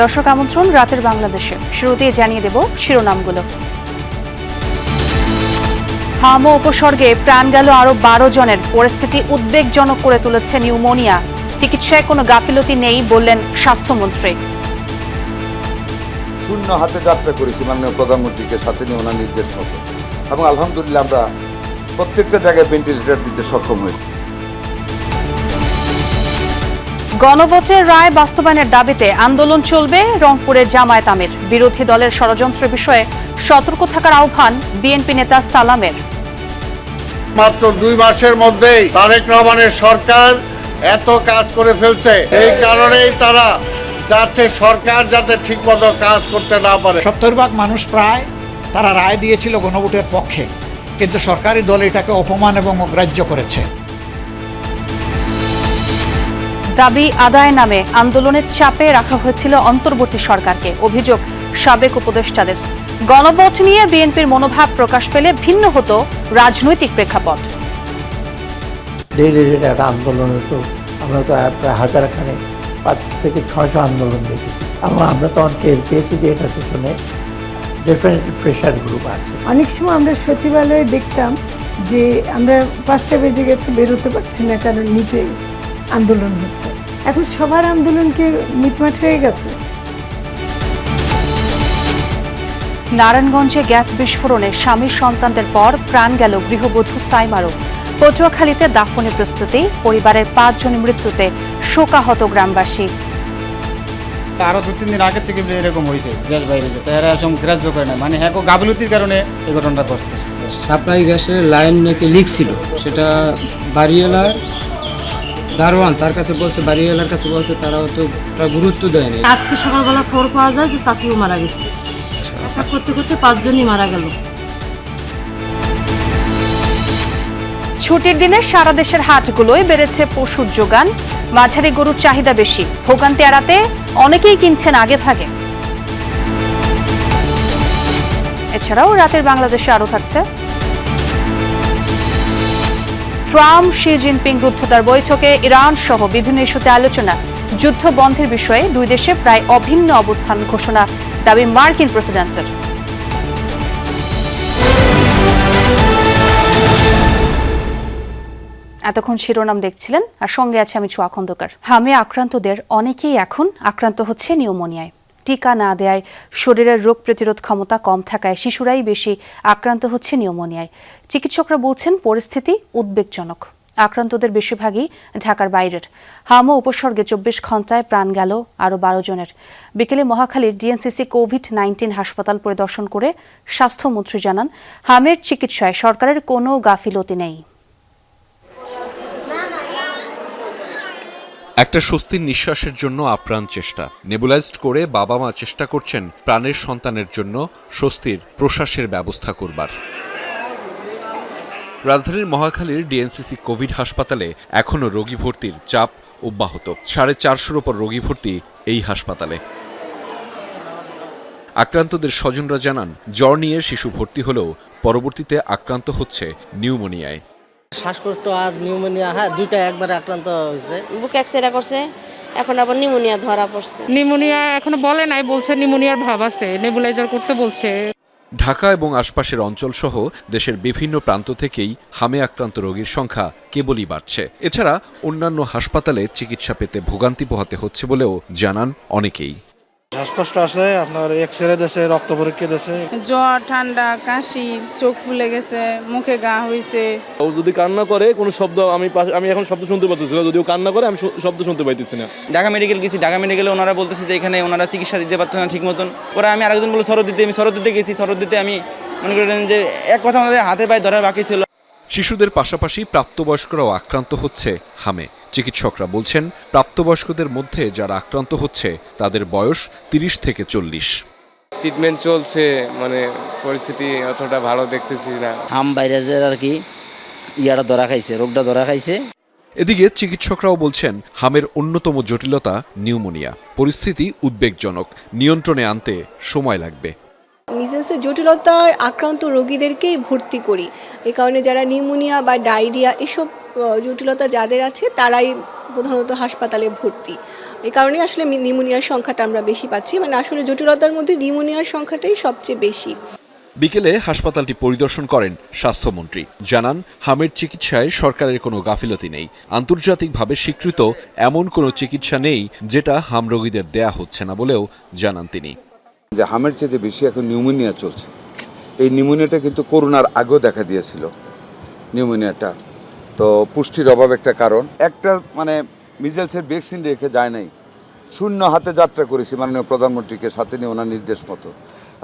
দর্শক আমন্ত্রণ রাতের বাংলাদেশে। শুরুতেই জানিয়ে দেব শিরোনামগুলো। হামো উপসর্গে প্রাণ গেল আরো 12 জনের। পরিস্থিতি উদ্বেগজনক করে তুলেছে নিউমোনিয়া। চিকিৎসায় কোনো গাফিলতি নেই বললেন স্বাস্থ্যমন্ত্রী। শূন্য হাতে যাত্রা করেছি মাননীয় প্রধানমন্ত্রীকে সাথে নিয়ে ওনার নির্দেশ মতো, এবং আলহামদুলিল্লাহ আমরা প্রত্যেকটা জায়গায় ভেন্টিলেটর দিতে সক্ষম হয়েছি। গণভোটের রায় বাস্তবায়নের দাবিতে আন্দোলন চলবে রংপুরের জামায়াত আমির। বিরোধী দলের ষড়যন্ত্রের বিষয়ে সতর্ক থাকার আহ্বান বিএনপি নেতা সালামের। মাত্র 2 মাসের মধ্যেই তারেক রহমানের সরকার এত কাজ করে ফেলছে, এই কারণেই তারা চাচ্ছে সরকার যাতে ঠিকমতো কাজ করতে না পারে। 70% মানুষ প্রায় তারা রায় দিয়েছিল গণভোটের পক্ষে, কিন্তু সরকারি দল এটাকে অপমান এবং অগ্রাহ্য করেছে। দাবি আদায় নামে আন্দোলনের চাপে রাখা হয়েছিল অন্তর্বর্তী সরকারকে, অভিযোগ সাবেক উপদেষ্টাদের। গণভোট নিয়ে বিএনপির মনোভাব প্রকাশ পেলে ভিন্ন হতো রাজনৈতিক প্রেক্ষাপট। একটা আন্দোলনে তো আমরা তো প্রায় হাজারখানে 5 থেকে 600 আন্দোলন দেখেছি, এবং আমরা তখন টের পেয়েছি যে এটার পেছনে ডেফিনেটলি প্রেশার গ্রুপ আছে। অনেক সময় আমরা সচিবালয়ে দেখতাম যে আমরা 5টা বেজে গেছে, বেরোতে পারছি না, কারণ নিচে আন্দোলন হচ্ছে। এখন সবার আন্দোলনকে মিটমাট হয়ে গেছে। নারায়ণগঞ্জে গ্যাস বিস্ফোরণে স্বামী সন্তানদের পর প্রাণ গেল গৃহবধূ সাইমারও। পটুয়াখালীতে দাফনের প্রস্তুতি, পরিবারের 5 জনের মৃত্যুতে শোকাহত গ্রামবাসী। আরো 2-3 দিন আগে থেকে এরকম হয়েছে, গ্যাস বাইরে যেতে এরা সব গ্রাহ্য করে না, মানে হ্যাঁ গাফিলতির কারণে এই ঘটনাটা ঘটছে। সাপ্লাই গ্যাসের লাইন নাকি লিক ছিল, সেটা বাড়িওয়ালার দারোয়ান তার কাছে বলছে, বাড়িওয়ালার কাছে বলছে, তারাও তো গুরুত্ব দেয়নি। আজকে সকালবেলা খবর পাওয়া যায় যে চাচিও মারা গেছে। একটা করতে করতে 5 জনই মারা গেল। ছুটির দিনে সারা দেশের হাটগুলোয় বেড়েছে পশুর যোগান। মাঝারি গরুর চাহিদা বেশি, ভোগান্তি এড়াতে অনেকেই কিনছেন আগে ভাগে। এছাড়াও রাতের বাংলাদেশে আরো থাকছে ট্রাম্প শি জিনপিং রুদ্ধদ্বার বৈঠকে ইরান সহ বিভিন্ন ইস্যুতে আলোচনা। যুদ্ধ বন্ধের বিষয়ে 2 দেশে প্রায় অভিন্ন অবস্থান ঘোষণা, দাবি মার্কিন প্রেসিডেন্টের। এতক্ষণ শিরোনাম দেখছিলেন, আর সঙ্গে আছে আমি ছোঁয়া খন্দকার। হামে আক্রান্তদের অনেকেই এখন আক্রান্ত হচ্ছে নিউমোনিয়ায়। টিকা না দেয়ায়, শরীরের রোগ প্রতিরোধ ক্ষমতা কম থাকায় শিশুরাই বেশি আক্রান্ত হচ্ছে নিউমোনিয়ায়। চিকিৎসকরা বলছেন পরিস্থিতি উদ্বেগজনক। আক্রান্তদের বেশিরভাগই ঢাকার বাইরের। হামো উপসর্গে 24 ঘন্টায় প্রাণ গেল আরও 12 জনের। বিকেলে মহাখালীর ডিএনসিসি কোভিড-19 হাসপাতাল পরিদর্শন করে স্বাস্থ্যমন্ত্রী জানান, হামের চিকিৎসায় সরকারের কোনো গাফিলতি নেই। একটা স্বস্তির নিঃশ্বাসের জন্য আপ্রাণ চেষ্টা। নেবুলাইজড করে বাবা মা চেষ্টা করছেন প্রাণের সন্তানের জন্য স্বস্তির প্রশ্বাসের ব্যবস্থা করবার। রাজধানীর মহাখালীর ডিএনসিসি কোভিড হাসপাতালে এখনও রোগী ভর্তির চাপ অব্যাহত। 450-র ওপর রোগী ভর্তি এই হাসপাতালে। আক্রান্তদের স্বজনরা জানান, জ্বর নিয়ে শিশু ভর্তি হলেও পরবর্তীতে আক্রান্ত হচ্ছে নিউমোনিয়ায়। শ্বাসকষ্ট আর নিউমোনিয়া, হ্যাঁ দুইটা একবারে আক্রান্ত হয়েছে। বুক এক্সরে করছে, এখন আবার নিউমোনিয়া ধরা পড়ছে। নিউমোনিয়া এখনো বলে নাই, বলছে নিউমোনিয়ার ভাব আছে, নেবুলাইজার করতে বলছে। ঢাকা এবং আশপাশের অঞ্চলসহ দেশের বিভিন্ন প্রান্ত থেকেই হামে আক্রান্ত রোগীর সংখ্যা কেবলই বাড়ছে। এছাড়া অন্যান্য হাসপাতালে চিকিৎসা পেতে ভোগান্তি পোহাতে হচ্ছে বলেও জানান অনেকেই। শ্বাসকষ্ট আছে, আপনার এক্সরে দেশে, রক্ত পরীক্ষা দেশে, জ্বর, ঠান্ডা, কাশি, চোখ ফুলে গেছে, মুখে ঘা হয়েছে। ও যদি কান্না করে কোনো শব্দ, আমি এখন শব্দ শুনতে পাচ্ছি না, যদিও কান্না করে আমি শব্দ শুনতে পাইতেছি না। ঢাকা মেডিকেল গেছি, ঢাকা মেডিকেলে ওনারা বলতেছে যে এখানে ওনারা চিকিৎসা দিতে পারতেন না ঠিক মতন। পরে আমি আরেকজন বলে আমি শরৎদিতে গেছি, শরৎদিতে আমি মনে করেন যে এক কথা আমাদের হাতে পায়ে ধরার বাকি ছিল। শিশুদের পাশাপাশি প্রাপ্তবয়স্করাও আক্রান্ত হচ্ছে হামে। চিকিৎসকরা বলছেন, প্রাপ্তবয়স্কদের মধ্যে যারা আক্রান্ত হচ্ছে তাদের বয়স 30 থেকে 40। ট্রিটমেন্ট চলছে, মানে পরিস্থিতি অতটা ভালো দেখতেছি না। হাম ভাইরাসের আর কি ইয়াটা ধরা খাইছে, রোগটা ধরা খাইছে। এদিকে চিকিৎসকরাও বলছেন, হামের অন্যতম জটিলতা নিউমোনিয়া। পরিস্থিতি উদ্বেগজনক, নিয়ন্ত্রণে আনতে সময় লাগবে। মিজেন্সের জটিলতায় আক্রান্ত রোগীদেরকেই ভর্তি করি। এই কারণে যারা নিউমোনিয়া বা ডায়রিয়া এসব জটিলতা যাদের আছে তারাই প্রধানত হাসপাতালে ভর্তি। এই কারণে আসলে নিউমোনিয়ার সংখ্যাটা আমরা বেশি পাচ্ছি, মানে আসলে জটিলতার মধ্যে নিউমোনিয়ার সংখ্যাটাই সবচেয়ে বেশি। বিকেলে হাসপাতালটি পরিদর্শন করেন স্বাস্থ্যমন্ত্রী। জানান, হামের চিকিৎসায় সরকারের কোনো গাফিলতি নেই। আন্তর্জাতিকভাবে স্বীকৃত এমন কোনো চিকিৎসা নেই যেটা হাম রোগীদের দেয়া হচ্ছে না বলেও জানান তিনি। যে হামের চেয়ে বেশি এখন নিউমোনিয়া চলছে। এই নিউমোনিয়াটা কিন্তু করোনার আগেও দেখা দিয়েছিল নিউমোনিয়াটা, তো পুষ্টির অভাব একটা কারণ। একটা মানে মিজেলসের ভ্যাকসিন রেখে যায় নাই, শূন্য হাতে যাত্রা করেছি মাননীয় প্রধানমন্ত্রীকে সাথে নিয়ে ওনার নির্দেশ মতো,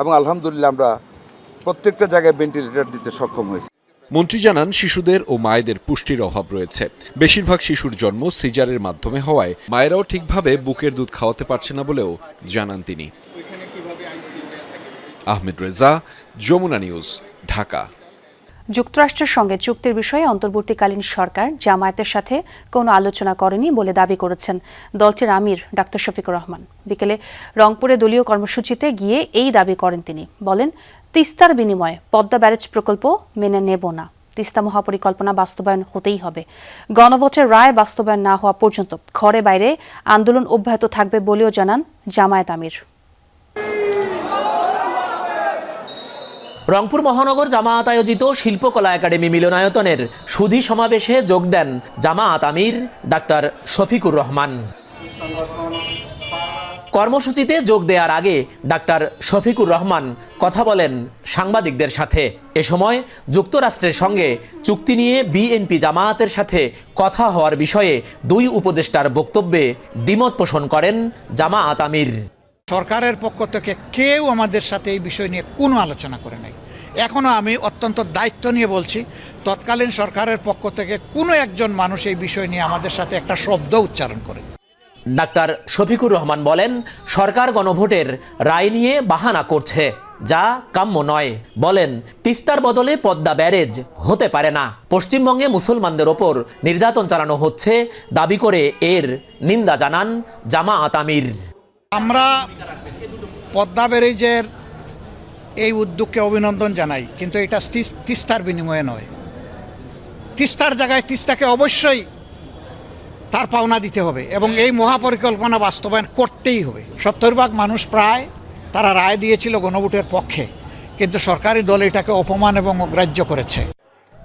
এবং আলহামদুলিল্লাহ আমরা প্রত্যেকটা জায়গায় ভেন্টিলেটর দিতে সক্ষম হয়েছি। মন্ত্রী জানান, শিশুদের ও মায়েদের পুষ্টির অভাব রয়েছে। বেশিরভাগ শিশুর জন্ম সিজারের মাধ্যমে হওয়ায় মায়েরাও ঠিকভাবে বুকের দুধ খাওয়াতে পারছে না বলেও জানান তিনি। আহমেদ রেজা, যমুনা নিউজ, ঢাকা। যুক্তরাষ্ট্রের সঙ্গে চুক্তির বিষয়ে অন্তর্বর্তীকালীন সরকার জামায়াতের সাথে কোনো আলোচনা করেনি বলে দাবি করেছেন দলটির আমির ডাক্তার শফিকুর রহমান। বিকেলে রংপুরে দলীয় কর্মসূচিতে গিয়ে এই দাবি করেন তিনি। বলেন, তিস্তার বিনিময়ে পদ্মা ব্যারেজ প্রকল্প মেনে নেব না। তিস্তা মহাপরিকল্পনা বাস্তবায়ন হতেই হবে। গণভোটের রায় বাস্তবায়ন না হওয়া পর্যন্ত ঘরে বাইরে আন্দোলন অব্যাহত থাকবে বলেও জানান জামায়াত আমির। রংপুর মহানগর জামায়াত আয়োজিত শিল্পকলা একাডেমি মিলনায়তনের সুধী সমাবেশে যোগ দেন জামায়াত আমির ডাক্তার শফিকুর রহমান। কর্মসূচিতে যোগ দেওয়ার আগে ডাক্তার শফিকুর রহমান কথা বলেন সাংবাদিকদের সাথে। এ সময় যুক্তরাষ্ট্রের সঙ্গে চুক্তি নিয়ে বিএনপি জামায়াতের সাথে কথা হওয়ার বিষয়ে দুই উপদেষ্টার বক্তব্যে দ্বিমত পোষণ করেন জামায়াত আমির। সরকারের পক্ষ থেকে কেউ আমাদের সাথে এই বিষয় নিয়ে কোনো আলোচনা করে নাই। এখনও আমি অত্যন্ত দায়িত্ব নিয়ে বলছি, তৎকালীন সরকারের পক্ষ থেকে কোনো একজন মানুষ এই বিষয় নিয়ে আমাদের সাথে একটা শব্দ উচ্চারণ করে। ডাক্তার শফিকুর রহমান বলেন, সরকার গণভোটের রায় নিয়ে বাহানা করছে, যা কাম্য নয়। বলেন, তিস্তার বদলে পদ্মা ব্যারেজ হতে পারে না। পশ্চিমবঙ্গে মুসলমানদের ওপর নির্যাতন চালানো হচ্ছে দাবি করে এর নিন্দা জানান জামায়াত আমির। আমরা পদ্মা ব্যারেজের এই উদ্যোগকে অভিনন্দন জানাই, কিন্তু এটা তিস্তার বিনিময়ে নয়। তিস্তার জায়গায় তিস্তাকে অবশ্যই তার পাওনা দিতে হবে এবং এই মহাপরিকল্পনা বাস্তবায়ন করতেই হবে। 70% মানুষ প্রায় তারা রায় দিয়েছিল গণভোটের পক্ষে, কিন্তু সরকারি দল এটাকে অপমান এবং অগ্রাহ্য করেছে।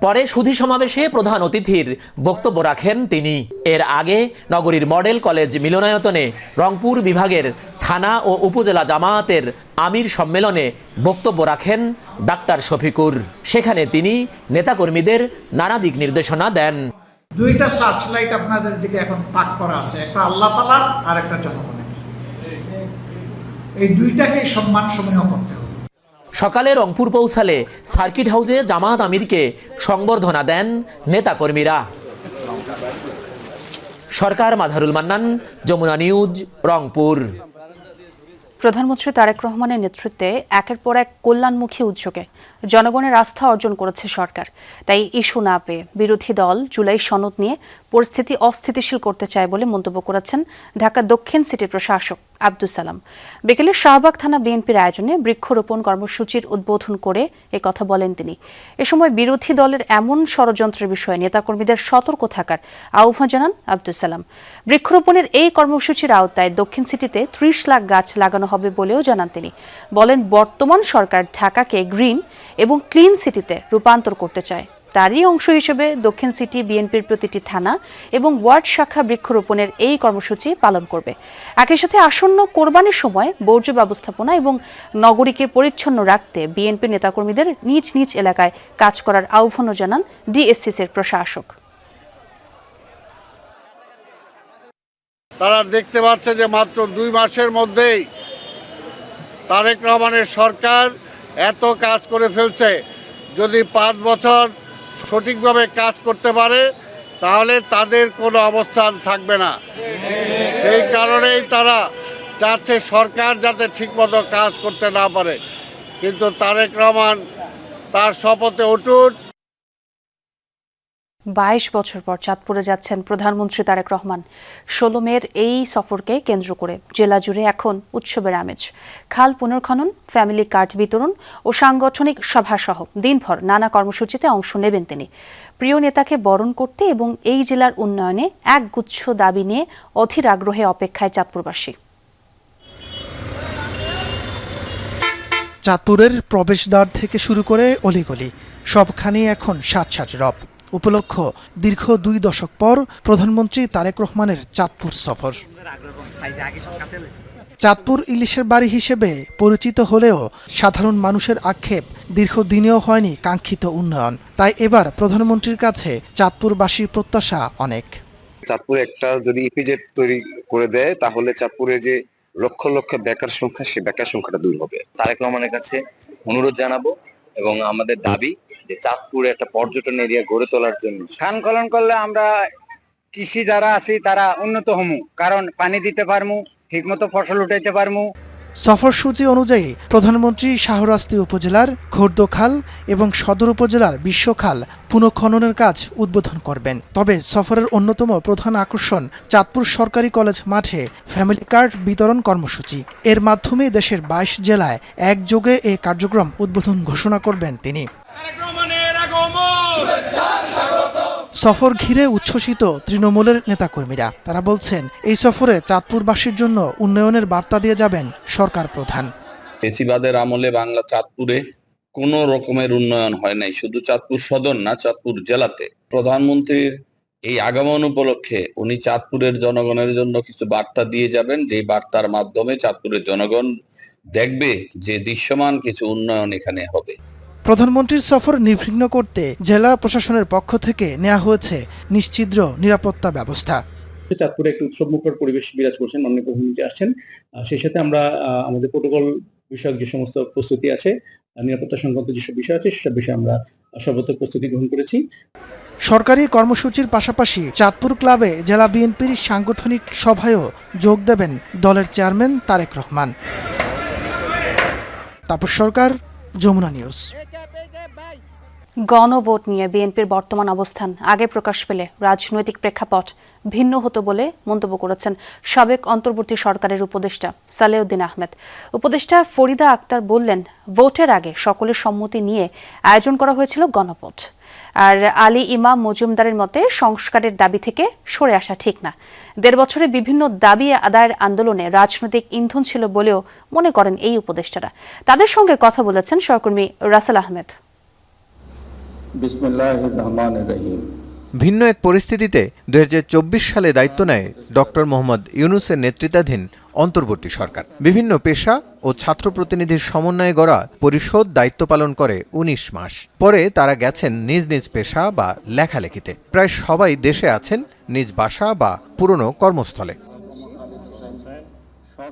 পরে সুধী সমাবেশে প্রধান অতিথির বক্তব্য রাখেন তিনি। এর আগে নগরীর মডেল কলেজ মিলনায়তনে রংপুর বিভাগের থানা ও উপজেলা জামায়াতের আমির সম্মেলনে বক্তব্য রাখেন ডাক্তার শফিকুর। সেখানে তিনি নেতাকর্মীদের নানা দিক নির্দেশনা দেন। দুইটা সার্চ লাইট আপনাদের দিকে এখন তাক করা আছে, একটা আল্লাহ তাআলার আর একটা জনগণের। এই দুইটাকেই সম্মানসমূহ করতে হবে। সকালে রংপুর পৌঁছালে সার্কিট হাউসে জামায়াত আমিরকে সংবর্ধনা দেন নেতাকর্মীরা। সরকার মাঝারুল মান্নান, যমুনা নিউজ, রংপুর। প্রধানমন্ত্রী তারেক রহমানের নেতৃত্বে একের পর এক কল্যাণমুখী উদ্যোগে জনগণের আস্থা অর্জন করেছে সরকার। তাই ইস্যু না পেয়ে বিরোধী দল জুলাই সনদ নিয়ে পরিস্থিতি অস্থিতিশীল করতে চায় বলে মন্তব্য করেছেন ঢাকা দক্ষিণ সিটি প্রশাসক আব্দুস সালাম। বিকেলে শাহবাগ থানা বিএনপির আয়োজনে বৃক্ষরোপণ কর্মসূচির উদ্বোধন করে একথা বলেন তিনি। এ সময় বিরোধী দলের এমন ষড়যন্ত্রের বিষয়ে নেতাকর্মীদের সতর্ক থাকার আহ্বান জানান আব্দুস সালাম। বৃক্ষরোপণের এই কর্মসূচির আওতায় দক্ষিণ সিটিতে 30 লাখ গাছ লাগানো হবে বলেও জানান তিনি। বলেন, বর্তমান সরকার ঢাকাকে গ্রিন এবং ক্লিন সিটিতে রূপান্তর করতে চায়। তারই অংশ হিসেবে দক্ষিণ সিটি বিএনপির প্রতিটি থানা এবং ওয়ার্ড শাখা বৃক্ষরোপণের এই কর্মসূচি পালন করবে। একই সাথে আসন্ন কোরবানির সময় বর্জ্য ব্যবস্থাপনা এবং নগরীকে পরিচ্ছন্ন রাখতে বিএনপি নেতাকর্মীদের নিজ নিজ এলাকায় কাজ করার আহ্বানও জানান ডিএসসিসির প্রশাসক। তারা দেখতে পাচ্ছে যে মাত্র 2 মাসের মধ্যেই তারেক রহমানের সরকার এত কাজ করে ফেলছে। যদি 5 বছর সঠিকভাবে কাজ করতে পারে তাহলে তাদের কোনো অবস্থান থাকবে না। সেই কারণেই তারা চাচ্ছে সরকার যাতে ঠিকমতো কাজ করতে না পারে, কিন্তু তারেক রহমান তার শপথে অটুট। 22 বছর পর চাঁদপুরে যাচ্ছেন প্রধানমন্ত্রী তারেক রহমান। 16 মের এই সফরকে কেন্দ্র করে জেলা জুড়ে এখন উৎসবের আমেজ। খাল পুনর্খনন, ফ্যামিলি কার্ড বিতরণ ও সাংগঠনিক সভাসহ দিনভর নানা কর্মসূচিতে অংশ নেবেন তিনি। প্রিয় নেতাকে বরণ করতে এবং এই জেলার উন্নয়নে একগুচ্ছ দাবি নিয়ে অধীর আগ্রহে অপেক্ষায় চাঁদপুরবাসী। চাঁদপুরের প্রবেশদ্বার থেকে শুরু করে অলিগলি সবখানেই এখন সাজ রব। উপলক্ষ দীর্ঘ 2 দশক পর প্রধানমন্ত্রী তারেক রহমানের চাঁদপুর সফর। চাঁদপুর ইলিশের বাড়ি হিসেবে পরিচিত হলেও সাধারণ মানুষের আক্ষেপ দীর্ঘদিনেও হয়নি কাঙ্ক্ষিত উন্নয়ন। তাই এবার প্রধানমন্ত্রীর কাছে চাঁদপুরবাসীর প্রত্যাশা অনেক। চাঁদপুরে একটা যদি ইপিজেড তৈরি করে দেয় তাহলে চাঁদপুরে যে লক্ষ লক্ষ বেকার সংখ্যা, সে বেকার সংখ্যাটা দূর হবে। তারেক রহমানের কাছে অনুরোধ জানাবো এবং আমাদের দাবি যে চাঁদপুরে একটা পর্যটন এরিয়া গড়ে তোলার জন্য খান খনন করলে আমরা কৃষি যারা আছি তারা উন্নত হমু, কারণ পানি দিতে পারমু, ঠিক মতো ফসল উঠাইতে পারমু। সফরসূচি অনুযায়ী প্রধানমন্ত্রী শাহরাস্তি উপজেলার খোর্দখাল এবং সদর উপজেলার বিশ্বখাল পুনঃখননের কাজ উদ্বোধন করবেন। তবে সফরের অন্যতম প্রধান আকর্ষণ চাঁদপুর সরকারি কলেজ মাঠে ফ্যামিলি কার্ড বিতরণ কর্মসূচি। এর মাধ্যমে দেশের 22 জেলায় একযোগে এই কার্যক্রম উদ্বোধন ঘোষণা করবেন তিনি। সফর ঘিরে উচ্ছ্বসিত তৃণমূলের নেতাকর্মীরা। তারা বলছেন এই সফরে চাঁদপুরবাসীর জন্য উন্নয়নের বার্তা দিয়ে যাবেন সরকার প্রধান। ফেসিবাদের আমলে বাংলা চাঁদপুরে কোনো রকমের উন্নয়ন হয় নাই, শুধু চাঁদপুর সদর না, চাঁদপুর জেলাতে। প্রধানমন্ত্রীর এই আগমন উপলক্ষে উনি চাঁদপুরের জনগণের জন্য কিছু বার্তা দিয়ে যাবেন, যে বার্তার মাধ্যমে চাঁদপুরের জনগণ দেখবে যে দৃশ্যমান কিছু উন্নয়ন এখানে হবে। প্রধানমন্ত্রীর সফর নির্বিঘ্ন করতে জেলা প্রশাসনের পক্ষ থেকে নেওয়া হয়েছে নিশ্ছিদ্র নিরাপত্তা ব্যবস্থা। চাঁদপুরে একটি উৎসবমুখর পরিবেশ বিরাজ করছেন, অনেক প্রধানমন্ত্রী আসছেন। সেই সাথে আমরা আমাদের প্রোটোকল বিষয়ক যে সমস্ত প্রস্তুতি আছে, নিরাপত্তা সংক্রান্ত যেসব বিষয় আছে, সেসব বিষয়ে আমরা সর্বোচ্চ প্রস্তুতি গ্রহণ করেছি। সরকারি কর্মসূচির পাশাপাশি চাঁদপুর ক্লাবে জেলা বিএনপির সাংগঠনিক সভায়ও যোগ দেবেন দলের চেয়ারম্যান তারেক রহমান। তাপস সরকার, যমুনা নিউজ। গণভোট নিয়ে বিএনপির বর্তমান অবস্থান আগে প্রকাশ পেলে রাজনৈতিক প্রেক্ষাপট ভিন্ন হতো বলে মন্তব্য করেছেন সাবেক অন্তর্বর্তী সরকারের উপদেষ্টা সালেউদ্দিন আহমেদ। উপদেষ্টা ফরিদা আক্তার বললেন, ভোটের আগে সকলের সম্মতি নিয়ে আয়োজন করা হয়েছিল গণভোট। আর আলী ইমাম মজুমদারের মতে সংস্কারের দাবি থেকে সরে আসা ঠিক না। 1.5 বছরে বিভিন্ন দাবি আদায়ের আন্দোলনে রাজনৈতিক ইন্ধন ছিল বলেও মনে করেন এই উপদেষ্টারা। তাদের সঙ্গে কথা বলেছেন সহকর্মী রাসেল আহমেদ। ভিন্ন এক পরিস্থিতিতে 2024 সালে দায়িত্ব নেয় ডক্টর মোহাম্মদ ইউনূসের নেতৃত্বাধীন অন্তর্বর্তী সরকার। বিভিন্ন পেশা ও ছাত্র প্রতিনিধির সমন্বয়ে গড়া পরিষদ দায়িত্ব পালন করে 19 মাস। পরে তারা গেছেন নিজ নিজ পেশা বা লেখালেখিতে। প্রায় সবাই দেশে আছেন নিজ বাসা বা পুরনো কর্মস্থলে।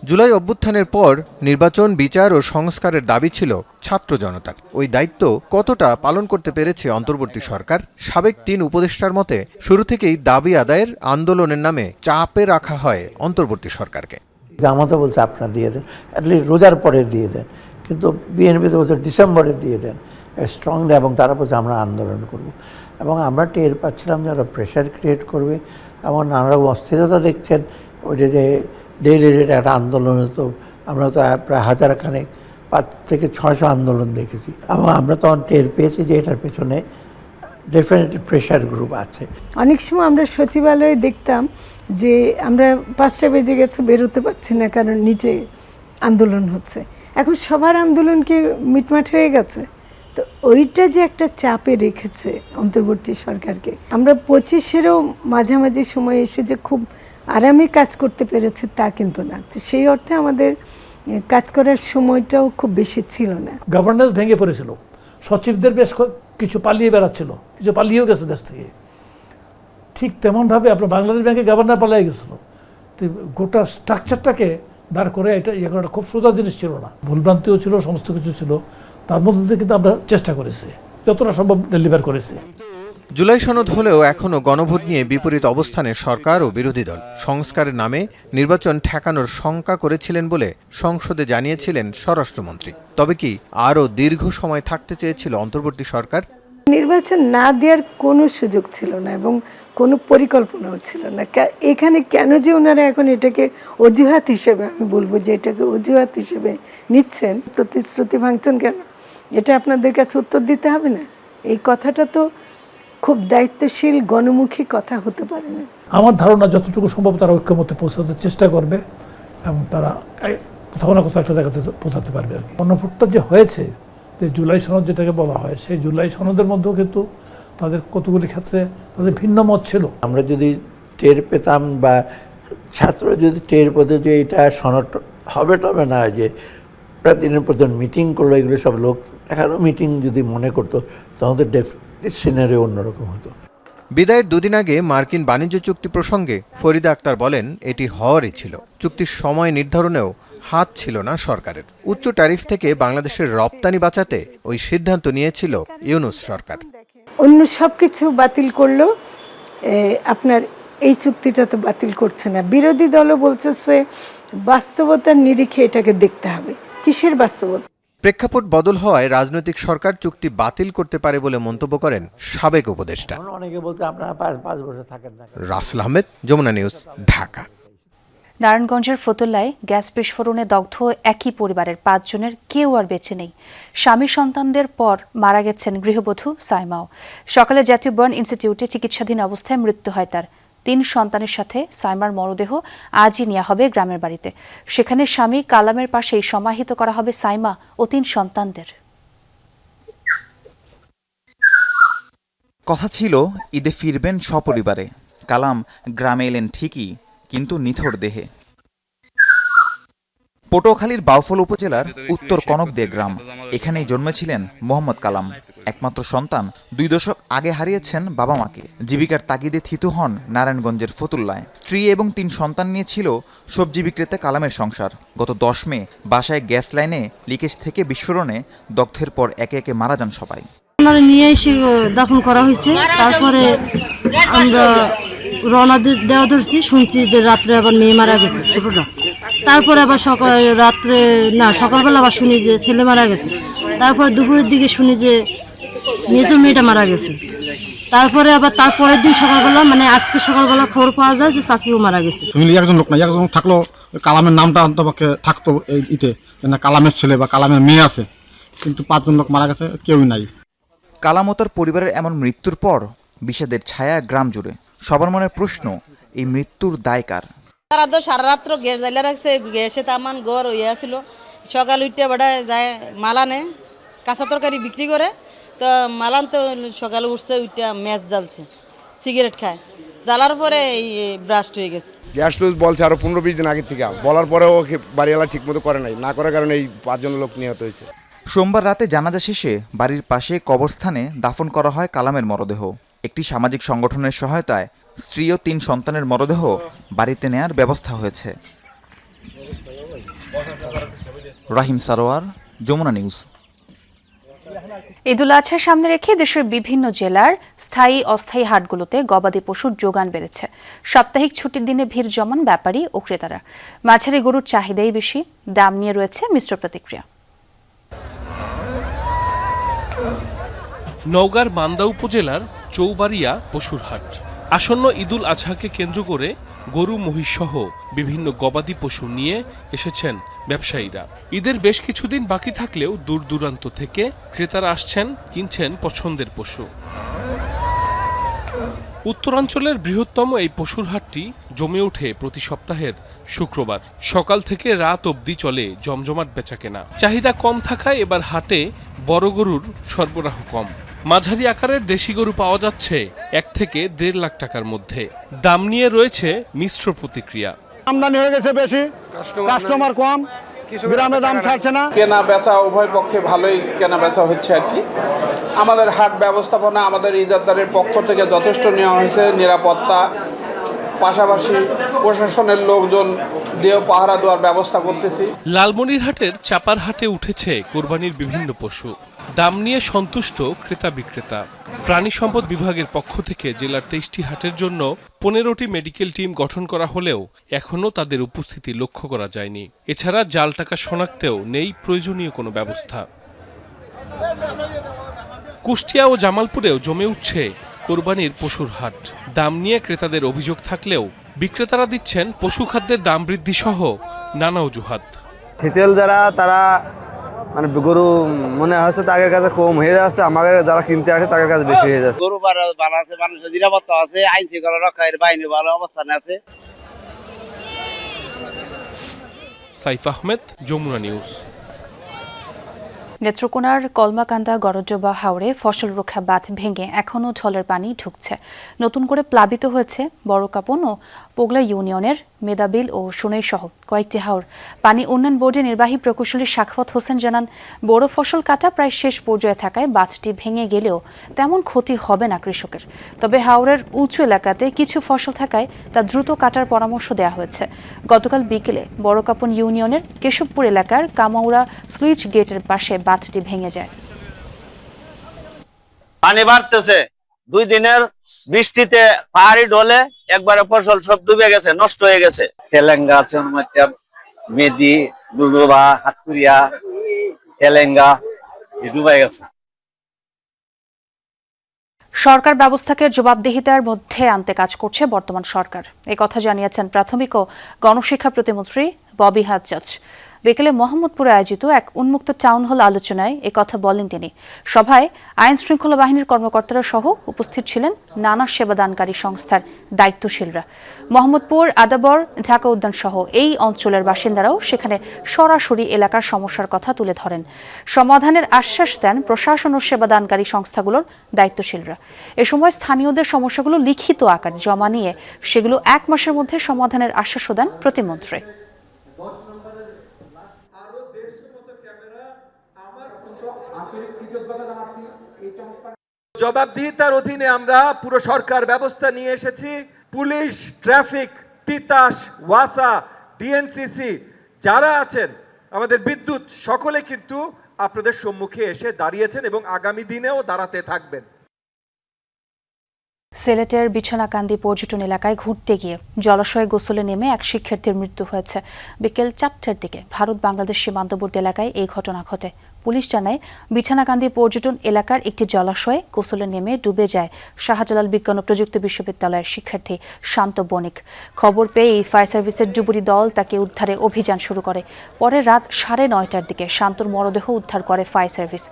জুলাই অভ্যুত্থানের পর নির্বাচন, বিচার ও সংস্কারের দাবি ছিল ছাত্র জনতার। ওই দায়িত্ব কতটা পালন করতে পেরেছে অন্তর্বর্তী সরকার? সাবেক 3 উপদেষ্টার মতে শুরু থেকেই দাবি আদায়ের আন্দোলনের নামে চাপে রাখা হয় অন্তর্বর্তী সরকারকে। জামাতে বলছে আপনারা দিয়ে দেন, অ্যাটলিস্ট রোজার পরে দিয়ে দেন, কিন্তু বিএনপিতে বলছে ডিসেম্বরে দিয়ে দেন স্ট্রংলি, এবং তারা বলছে আমরা আন্দোলন করব। এবং আমরা টের পাচ্ছিলাম যে ওরা প্রেশার ক্রিয়েট করবে এবং নানা রকম অস্থিরতা দেখছেন। ওইটা যে ডেইলি রেট একটা আন্দোলন হতো, আমরা তো প্রায় 5 থেকে 600 আন্দোলন দেখেছি, এবং আমরা তখন টের পেয়েছি যে এটার পেছনে ডেফিনেটলি প্রেশার গ্রুপ আছে। অনেক সময় আমরা সচিবালয়ে দেখতাম যে আমরা 5টা বেজে গেছে, বেরোতে পারছি না, কারণ নিচে আন্দোলন হচ্ছে। এখন সবার আন্দোলনকে মিটমাট হয়ে গেছে, তো ওইটা যে একটা চাপে রেখেছে অন্তর্বর্তী সরকারকে। আমরা 25-এরও মাঝামাঝি সময় এসে যে খুব আরামে কাজ করতে পেরেছে তা কিন্তু না। তো সেই অর্থে আমাদের কাজ করার সময়টাও খুব বেশি ছিল না। গভর্নেন্স ভেঙে পড়েছিল, সচিবদের বেশ কিছু পালিয়ে বেড়াচ্ছিল, কিছু পালিয়েও গেছে দেশ থেকে। ঠিক তেমনভাবে আপনার বাংলাদেশ ব্যাংকে গভর্নর পালিয়ে গেছিলো। তো গোটা স্ট্রাকচারটাকে দাঁড় করে এটা ইয়ে করাটা খুব সোজা জিনিস ছিল না, ভুলভ্রান্তিও ছিল, সমস্ত কিছু ছিল। তার মধ্যে থেকে কিন্তু আমরা চেষ্টা করেছি, যতটা সম্ভব ডেলিভার করেছি। জুলাই সনদ হলেও এখনও গণভোট নিয়ে বিপরীত অবস্থানে সরকার ও বিরোধী দল। সংস্কারের নামে নির্বাচন ঠেকানোর শঙ্কা করেছিলেন বলে সংসদে জানিয়েছিলেন স্বরাষ্ট্রমন্ত্রী। তবে কি আরও দীর্ঘ সময় থাকতে চেয়েছিল অন্তর্বর্তী সরকার? নির্বাচন না দেওয়ার কোনো সুযোগ ছিল না এবং কোনো পরিকল্পনাও ছিল না। এখানে কেন যে ওনারা এখন এটাকে অজুহাত হিসেবে, আমি বলবো যে এটাকে অজুহাত হিসেবে নিচ্ছেন, প্রতিশ্রুতি ভাঙছেন কেন, এটা আপনাদের কাছে উত্তর দিতে হবে না? এই কথাটা তো খুব দায়িত্বশীল গণমুখী কথা হতে পারে না। আমার ধারণা যতটুকু সম্ভব তারা ঐক্যমত্যে পৌঁছাতে চেষ্টা করবে এবং তারা কোথাও না কোথাও একটা জায়গাতে পৌঁছাতে পারবে আর কি। গণভোটটা যে হয়েছে, যে জুলাই সনদ যেটাকে বলা হয়, সেই জুলাই সনদের মধ্যেও কিন্তু তাদের কতগুলি ক্ষেত্রে তাদের ভিন্ন মত ছিল। আমরা যদি টের পেতাম বা ছাত্র যদি টের পেত যে এটা সনদ হবে টবে না, যে প্রায় দিনের পর দিন মিটিং করলো, এগুলো সব লোক দেখানো মিটিং যদি মনে করতো, তখন তো সিনারিও অন্যরকম হতো। বিদায়ের দুদিন আগে মার্কিন বাণিজ্য চুক্তি প্রসঙ্গে ফরিদা আক্তার বলেন, এটি হওয়ারই ছিল। চুক্তির সময় নির্ধারণেও হাত ছিল না সরকারের। উচ্চ ট্যারিফ থেকে বাংলাদেশের রপ্তানি বাঁচাতে ওই সিদ্ধান্ত নিয়েছিল ইউনূস সরকার। অন্য সব কিছু বাতিল করলো, আপনার এই চুক্তিটা তো বাতিল করছে না। বিরোধী দলও বলছে বাস্তবতার নিরিখে এটাকে দেখতে হবে। কিসের বাস্তবতা? প্রেক্ষাপট বদল হওয়ায় রাজনৈতিক সরকার চুক্তি বাতিল করতে পারে বলে মন্তব্য করেন সাবেক উপদেষ্টা। অনেকে বলতে আপনারা 5 বছর থাকেন না। রাসেল আহমেদ, যমুনা নিউজ, ঢাকা। নারায়ণগঞ্জের ফতুল্লায় গ্যাস বিস্ফোরণে দগ্ধ একই পরিবারের 5 জনের কেউ আর বেঁচে নেই। স্বামী সন্তানদের পর মারা গেছেন গৃহবধূ সাইমাও। সকালে জাতীয় বার্ন ইনস্টিটিউটে চিকিৎসাধীন অবস্থায় মৃত্যু হয় তার। 3 সন্তানের সাথে সাইমার মরদেহ আজই নেওয়া হবে গ্রামের বাড়িতে। সেখানে স্বামী কালামের পাশেই সমাহিত করা হবে সাইমা ও 3 সন্তানদের। কথা ছিল ঈদে ফিরবেন সপরিবারে। কালাম গ্রামে এলেন ঠিকই, কিন্তু নিথর দেহে। পটুয়াখালীর বাউফল উপজেলার উত্তর কনকদে গ্রাম, এখানেই জন্মেছিলেন মোহাম্মদ কালাম। একমাত্র সন্তান, 2 দশক আগে হারিয়েছেন বাবা মাকে। জীবিকার তাগিদে থিতু হন নারায়ণগঞ্জের ফতুল্লায়। স্ত্রী এবং 3 সন্তান নিয়ে ছিল সবজি বিক্রেতা কালামের সংসার। গত 10 মে বাসায় গ্যাস লাইনে লিকেজ থেকে বিস্ফোরণে দগ্ধের পর একে একে মারা যান সবাই। নিয়ে এসে দাফন করা হয়েছে। তারপরে আমরা রওনা দেওয়া ধরছি, শুনছি যে রাত্রে আবার মেয়ে মারা গেছে ছোটটা। তারপরে আবার সকালবেলা আবার শুনি যে ছেলে মারা গেছে। তারপরে দুপুরের দিকে শুনি যে নিজের মেয়েটা মারা গেছে। তারপরে আবার তারপরের দিন সকালবেলা, মানে আজকে সকালবেলা খবর পাওয়া যায় যে চাচিও মারা গেছে। একজন লোক না, একজন থাকলো কালামের নামটা অন্তপক্ষে থাকতো এই ইতে, কালামের ছেলে বা কালামের মেয়ে আছে, কিন্তু 5 জন লোক মারা গেছে, কেউই নাই। কালাম ও তার পরিবারের এমন মৃত্যুর পর বিষাদের ছায়া গ্রাম জুড়ে। সবার মনে প্রশ্ন, এই মৃত্যুর দায় কার? তারা তো সারা রাত্র গ্যাস জ্বালিয়ে রাখছে, গ্যাসে তামান ঘর হইয়া ছিল। সকাল উঠে বেড়া যায় মালানে কাঁচা তরকারি বিক্রি করে, তো মালান তো সকালে উঠছে, উঠে ম্যাচ জ্বালছে, সিগারেট খায়। জ্বালার পরে এই ব্রাস্ট হয়ে গেছে। গ্যাস লুজ বলছে আরো 15-20 দিন আগে থেকে, বলার পরেও বাড়িওয়ালা ঠিক মতো করে নাই, না করার কারণে এই 5 জন লোক নিহত হয়েছে। সোমবার রাতে জানাজা শেষে বাড়ির পাশে কবরস্থানে দাফন করা হয় কালামের মরদেহ। একটি সামাজিক সংগঠনের সহায়তায় স্ত্রী ও 3 সন্তানের মরদেহ বাড়িতে নেয়ার ব্যবস্থা হয়েছে। রাহিম সারোয়ার, যমুনা নিউজ। ঈদুল আজহার সামনে রেখে দেশের বিভিন্ন জেলার স্থায়ী অস্থায়ী হাটগুলোতে গবাদি পশুর যোগান বেড়েছে। সাপ্তাহিক ছুটির দিনে ভিড় জমান ব্যাপারী ও ক্রেতারা। মাঝারি গরুর চাহিদাই বেশি, দাম নিয়ে রয়েছে মিশ্র প্রতিক্রিয়া। নওগাঁর মান্দা উপজেলার চৌবাড়িয়া পশুর হাট। আসন্ন ঈদুল আজহাকে কেন্দ্র করে গরু মহিষ সহ বিভিন্ন গবাদি পশু নিয়ে এসেছেন ব্যবসায়ীরা। ঈদের বেশ কিছুদিন বাকি থাকলেও দূর দূরান্ত থেকে ক্রেতারা আসছেন, কিনছেন পছন্দের পশু। উত্তরাঞ্চলের বৃহত্তম এই পশুর হাটটি জমে ওঠে প্রতি সপ্তাহের শুক্রবার। সকাল থেকে রাত অবধি চলে জমজমাট বেচাকেনা। চাহিদা কম থাকায় এবার হাটে বড় গরুর সরবরাহ কম। মাঝারি আকারের দেশি গরু পাওয়া যাচ্ছে 1 থেকে 1.5 লাখ টাকার মধ্যে। দাম নিয়ে রয়েছে মিশ্র প্রতিক্রিয়া। আমদানি হয়ে গেছে বেশি, কাস্টমার কম, গ্রামে দাম ছাড়ছে না। কেনা বেচা উভয় পক্ষে ভালোই কেনা বেচা হচ্ছে আর কি। আমাদের হাট ব্যবস্থাপনা আমাদের ইজারদারের পক্ষ থেকে যথেষ্ট নেওয়া হয়েছে, নিরাপত্তা, পাশাপাশি প্রশাসনের লোকজন দিয়েও পাহারা দেওয়ার ব্যবস্থা করতেছি। লালমনিরহাটের চাপার হাটে উঠেছে কোরবানির বিভিন্ন পশু। দাম নিয়ে সন্তুষ্ট ক্রেতা বিক্রেতা। প্রাণী সম্পদ বিভাগের পক্ষ থেকে জেলার 23টি হাটের জন্য 15টি মেডিকেল টিম গঠন করা হলেও এখনও তাদের উপস্থিতি লক্ষ্য করা যায়নি। এছাড়া জাল টাকা শনাক্তেও নেই প্রয়োজনীয় কোনো ব্যবস্থা। কুষ্টিয়া ও জামালপুরেও জমে উঠছে কোরবানির পশুর হাট। দাম নিয়ে ক্রেতাদের অভিযোগ থাকলেও বিক্রেতারা দিচ্ছেন পশু খাদ্যের দাম বৃদ্ধি সহ নানা অজুহাত। রিটেল যারা তারা মানে গরু মনে হচ্ছে তাদের কাছে কম হয়ে যাচ্ছে, আমাদের যারা কিনতে আসে তাদের কাছে বেশি হয়ে যাচ্ছে। গরু ভালো আছে, মানুষের নিরাপত্তা আছে, আইন শৃঙ্খলা রক্ষার বাহিনী ভালো অবস্থানে আছে। সাইফ আহমেদ, যমুনা নিউজ। নেত্রকোনার কলমাকান্দা গরজবা হাওরে ফসল রক্ষা বাঁধ ভেঙে এখনও ঢলের পানি ঢুকছে। নতুন করে প্লাবিত হয়েছে বড়কাপন ও পোগলা ইউনিয়নের মেদাবিল ও সুনেই সহ কয়েকটি হাওর। পানি উন্নয়ন বোর্ডের নির্বাহী প্রকৌশলী সাখাওয়াত হোসেন জানান, বড় ফসল কাটা প্রায় শেষ পর্যায়ে থাকায় বাঁধটি ভেঙে গেলেও তেমন ক্ষতি হবে না কৃষকের। তবে হাওরের উঁচু এলাকাতে কিছু ফসল থাকায় তা দ্রুত কাটার পরামর্শ দেওয়া হয়েছে। গতকাল বিকেলে বড়কাপন ইউনিয়নের কেশবপুর এলাকার কামাউড়া সুইচ গেটের পাশে বাঁধটি ভেঙে যায়। পানি বাড়তেছে, 2 দিনের বৃষ্টিতে পাহাড়ি ঢলে একবারে ফসল সব ডুবে গেছে, নষ্ট হয়ে গেছে। তেলেঙ্গা আছে, মেদি, ডুডুবা, হাতুরিয়া, তেলেঙ্গা ডুবে গেছে। সরকার ব্যবস্থাকে জবাবদিহিতার মধ্যে আনতে কাজ করছে বর্তমান সরকার, এই কথা জানিয়েছেন প্রাথমিক ও গণশিক্ষা প্রতিমন্ত্রী ববি হাজ্জাজ। বিকেলে মোহাম্মদপুরে আয়োজিত এক উন্মুক্ত টাউন হল আলোচনায় একথা বলেন তিনি। সভায় আইন শৃঙ্খলা বাহিনীর কর্মকর্তারা সহ উপস্থিত ছিলেন নানা সেবাদানকারী সংস্থার দায়িত্বশীলরা। মোহাম্মদপুর, আদাবর, ঢাকা উদ্যান সহ এই অঞ্চলের বাসিন্দারাও সেখানে সরাসরি এলাকার সমস্যার কথা তুলে ধরেন। সমাধানের আশ্বাস দেন প্রশাসন ও সেবাদানকারী সংস্থাগুলোর দায়িত্বশীলরা। এ সময় স্থানীয়দের সমস্যাগুলো লিখিত আকারে জমা নিয়ে সেগুলো 1 মাসের মধ্যে সমাধানের আশ্বাসও দেন প্রতিমন্ত্রী। জবাবদিহিতার অধীনে আমরা পুরো সরকার ব্যবস্থা নিয়ে এসেছি। পুলিশ, ট্রাফিক, তিতাস, ওয়াসা, ডিএনসিসি যারা আছেন, আমাদের বিদ্যুৎ, সকলে কিন্তু আপনাদের সম্মুখে এসে দাঁড়িয়েছেন এবং আগামী দিনেও দাঁড়াতে থাকবেন। সিলেটের বিছানাকান্দি পর্যটন এলাকায় ঘুরতে গিয়ে জলাশয়ে গোসলে নেমে এক শিক্ষার্থীর মৃত্যু হয়েছে। বিকেল 4টার দিকে ভারত বাংলাদেশ সীমান্তবর্তী এলাকায় এই ঘটনা ঘটে। পুলিশ জানায়, বিছানাকান্দি পর্যটন এলাকার একটি জলাশয়ে গোসলে নেমে ডুবে যায় শাহজালাল বিজ্ঞান ও প্রযুক্তি বিশ্ববিদ্যালয়ের শিক্ষার্থী শান্ত বণিক। খবর পেয়ে ফায়ার সার্ভিসের ডুবুরি দল তাকে উদ্ধারে অভিযান শুরু করে। পরে রাত 9:30টার দিকে শান্তর মরদেহ উদ্ধার করে ফায়ার সার্ভিস।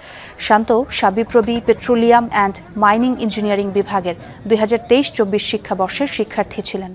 শান্ত সাবিপ্রবি পেট্রোলিয়াম অ্যান্ড মাইনিং ইঞ্জিনিয়ারিং বিভাগের 2023-24 শিক্ষাবর্ষের শিক্ষার্থী ছিলেন।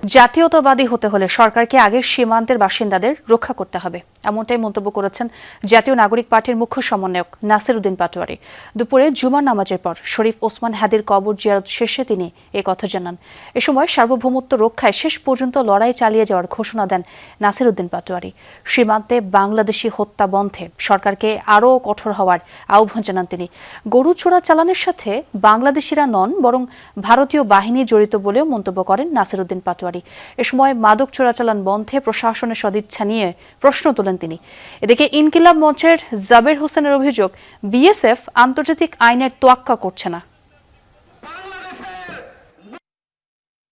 জাতীয়তাবাদী হতে হলে সরকারকে আগের সীমান্তের বাসিন্দাদের রক্ষা করতে হবে, এমনটাই মন্তব্য করেছেন জাতীয় নাগরিক পার্টির মুখ্য সমন্বয়ক নাসির উদ্দিন পাটোয়ারি। দুপুরে জুমার নামাজের পর শরীফ ওসমান হাদির কবর জিয়ারত শেষে তিনি এ কথা জানান। এ সময় সার্বভৌমত্ব রক্ষায় শেষ পর্যন্ত লড়াই চালিয়ে যাওয়ার ঘোষণা দেন নাসির উদ্দিন পাটোয়ারি। সীমান্তে বাংলাদেশি হত্যা বন্ধে সরকারকে আরও কঠোর হওয়ার আহ্বান জানান তিনি। গরু চোরা চালানের সাথে বাংলাদেশিরা নন, বরং ভারতীয় বাহিনী জড়িত বলেও মন্তব্য করেন নাসির উদ্দিন পাটোয়ারি। এ সময় মাদক চোরাচালান বন্ধে প্রশাসনের সদিচ্ছা নিয়ে প্রশ্ন তোলেন তিনি। এদিকে ইনকিলাব মঞ্চের জাবের হোসেনের অভিযোগ, বিএসএফ আন্তর্জাতিক আইনের তোয়াক্কা করছে না।